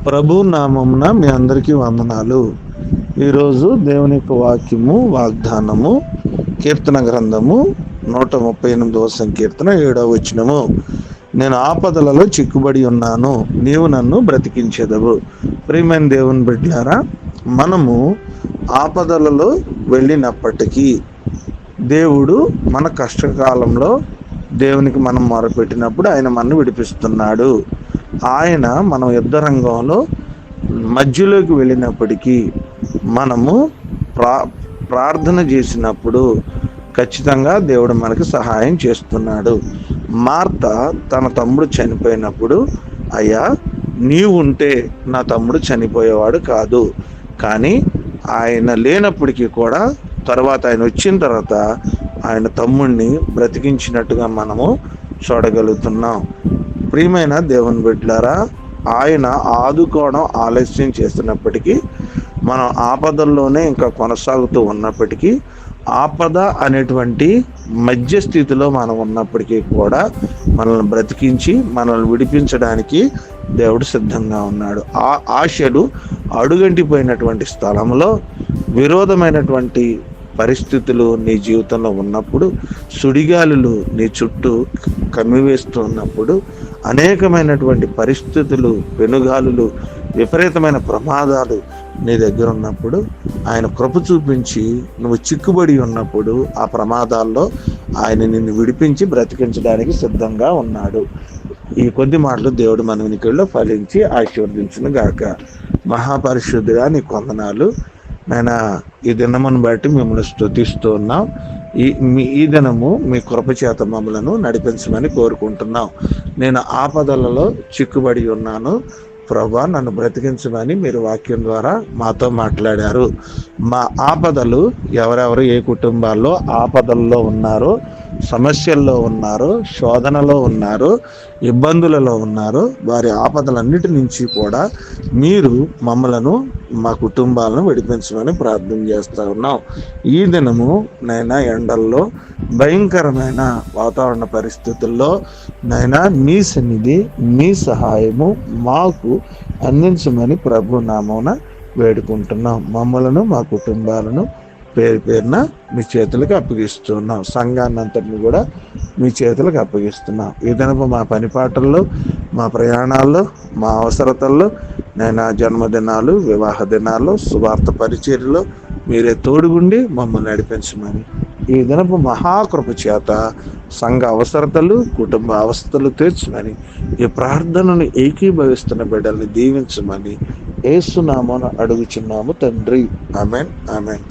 ప్రభు నామమున మీ అందరికీ వందనాలు. ఈరోజు దేవుని యొక్క వాక్యము, వాగ్దానము, కీర్తన గ్రంథము 138వ సంకీర్తన 7వ వచనము. నేను ఆపదలలో చిక్కుబడి ఉన్నాను, నీవు నన్ను బ్రతికించెదవు. ప్రియమైన దేవుని బిడ్డలారా, మనము ఆపదలలో వెళ్ళినప్పటికీ దేవుడు మన కష్టకాలంలో దేవునికి మనం మొరపెట్టినప్పుడు ఆయన మనను విడిపిస్తున్నాడు. ఆయన మనం యుద్ధ రంగంలో మధ్యలోకి వెళ్ళినప్పటికీ మనము ప్రార్థన చేసినప్పుడు ఖచ్చితంగా దేవుడు మనకి సహాయం చేస్తున్నాడు. మార్త తన తమ్ముడు చనిపోయినప్పుడు, అయ్యా నీవు ఉంటే నా తమ్ముడు చనిపోయేవాడు కాదు, కానీ ఆయన లేనప్పటికీ కూడా తర్వాత ఆయన వచ్చిన తర్వాత ఆయన తమ్ముడిని బ్రతికించినట్టుగా మనము చూడగలుగుతున్నాం. ప్రియమైన దేవుని బిడ్డలారా, ఆయన ఆదుకోవడం ఆలస్యం చేస్తున్నప్పటికీ, మనం ఆపదల్లోనే ఇంకా కొనసాగుతూ ఉన్నప్పటికీ, ఆపద అనేటువంటి మధ్య స్థితిలో మనం ఉన్నప్పటికీ కూడా మనల్ని బ్రతికించి మనల్ని విడిపించడానికి దేవుడు సిద్ధంగా ఉన్నాడు. ఆశలు అడుగంటిపోయినటువంటి స్థలంలో విరోధమైనటువంటి పరిస్థితులు నీ జీవితంలో ఉన్నప్పుడు, సుడిగాలులు నీ చుట్టూ కమ్మివేస్తూ ఉన్నప్పుడు, అనేకమైనటువంటి పరిస్థితులు, పెనుగాలులు, విపరీతమైన ప్రమాదాలు నీ దగ్గర ఉన్నప్పుడు, ఆయన కృప చూపించి నువ్వు చిక్కుబడి ఉన్నప్పుడు ఆ ప్రమాదాల్లో ఆయన నిన్ను విడిపించి బ్రతికించడానికి సిద్ధంగా ఉన్నాడు. ఈ కొద్ది మాటలు దేవుడు మన వినికిడిలో ఫలించి ఆశీర్వదించును గాక. మహాపరిశుద్ధుడా నీకు వందనాలు నాయనా. ఈ దినమును బట్టి మిమ్మల్ని స్తుతిస్తూ ఉన్నాం. ఈ దినము మీ కృప చేత మమ్మలను నడిపించమని కోరుకుంటున్నాం. నేను ఆపదలలో చిక్కుబడి ఉన్నాను ప్రభా, నన్ను బ్రతికించమని మీరు వాక్యం ద్వారా మాతో మాట్లాడారు. మా ఆపదలు ఎవరెవరు ఏ కుటుంబాల్లో ఆపదల్లో ఉన్నారో, సమస్యల్లో ఉన్నారో, శోధనలో ఉన్నారో, ఇబ్బందులలో ఉన్నారో, వారి ఆపదలన్నిటి నుంచి కూడా మీరు మమ్మలను, మా కుటుంబాలను విడిపించమని ప్రార్థన చేస్తూ ఉన్నాం. ఈ దినము నైనా ఎండల్లో, భయంకరమైన వాతావరణ పరిస్థితుల్లో నైనా మీ సన్నిధి, మీ సహాయము మాకు అందించమని ప్రభు నామమున వేడుకుంటున్నాం. మమ్మలను, మా కుటుంబాలను పేరు పేరున మీ చేతులకు అప్పగిస్తున్నాం. సంఘాన్ని అంతటిని కూడా మీ చేతులకు అప్పగిస్తున్నాం. ఈ దినపు మా పనిపాటల్లో, మా ప్రయాణాల్లో, మా అవసరతల్లో, నేను జన్మదినాలు, వివాహ దినాల్లో, సువార్త పరిచర్యలో మీరే తోడుగుండి మమ్మల్ని నడిపించమని, ఈ దినపు మహాకృప చేత సంఘ అవసరతలు, కుటుంబ అవస్థలు తీర్చమని, ఈ ప్రార్థనను ఏకీభవిస్తున్న బిడ్డల్ని దీవించమని యేసు నామమున అడుగుచున్నాము తండ్రి. ఆమేన్, ఆమేన్.